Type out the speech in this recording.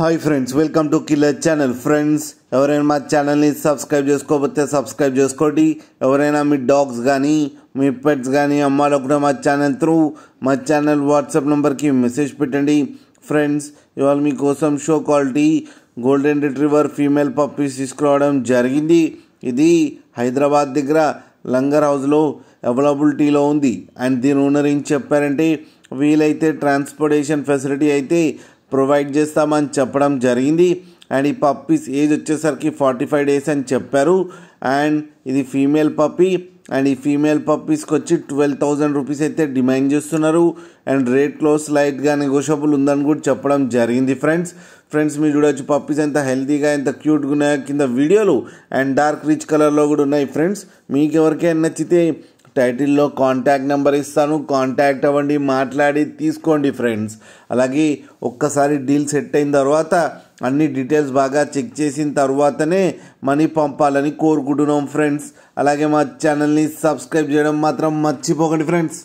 Hi friends, welcome to killer channel. Friends, ఎవరైనా మా ఛానల్ని సబ్స్క్రైబ్ చేసుకోకపోతే సబ్స్క్రైబ్ చేసుకోండి. ఎవరైనా మీ డాగ్స్ కానీ మీ పెట్స్ కానీ అమ్మాలనుకుంటే మా ఛానల్ వాట్సాప్ నెంబర్కి మెసేజ్ పెట్టండి. ఫ్రెండ్స్, ఇవాళ మీకోసం show quality golden retriever female puppies తీసుకురావడం జరిగింది. ఇది హైదరాబాద్ దగ్గర లంగర్ హౌస్లో అవైలబిలిటీలో ఉంది. అండ్ దీని ఓనర్ ఏం చెప్పారంటే, వీలైతే ట్రాన్స్పోర్టేషన్ ఫెసిలిటీ అయితే ప్రొవైడ్ చేస్తామని చెప్పడం జరిగింది. అండ్ ఈ పప్పీస్ ఏజ్ వచ్చేసరికి 45 days అని చెప్పారు. అండ్ ఇది ఫీమేల్ పప్పీ. అండ్ ఈ ఫీమేల్ పప్పీస్కి వచ్చి 12,000 రూపీస్ అయితే డిమాండ్ చేస్తున్నారు. అండ్ రేట్లో స్లైట్గా నెగోషియబుల్ ఉందని కూడా చెప్పడం జరిగింది. ఫ్రెండ్స్ మీరు చూడొచ్చు పప్పీస్ ఎంత హెల్తీగా ఎంత క్యూట్గా ఉన్నాయో కింద వీడియోలు. అండ్ డార్క్ రిచ్ కలర్లో కూడా ఉన్నాయి. ఫ్రెండ్స్, మీకు ఎవరికైనా నచ్చితే టైటిల్లో కాంటాక్ట్ నెంబర్ ఇస్తాను, కాంటాక్ట్ అవ్వండి, మాట్లాడి తీసుకోండి. ఫ్రెండ్స్, అలాగే ఒక్కసారి డీల్ సెట్ అయిన తర్వాత అన్ని డీటెయిల్స్ బాగా చెక్ చేసిన తర్వాతనే మనీ పంపాలని కోరుకుంటున్నాం. ఫ్రెండ్స్, అలాగే మా ఛానల్ని సబ్స్క్రైబ్ చేయడం మాత్రం మర్చిపోకండి. ఫ్రెండ్స్.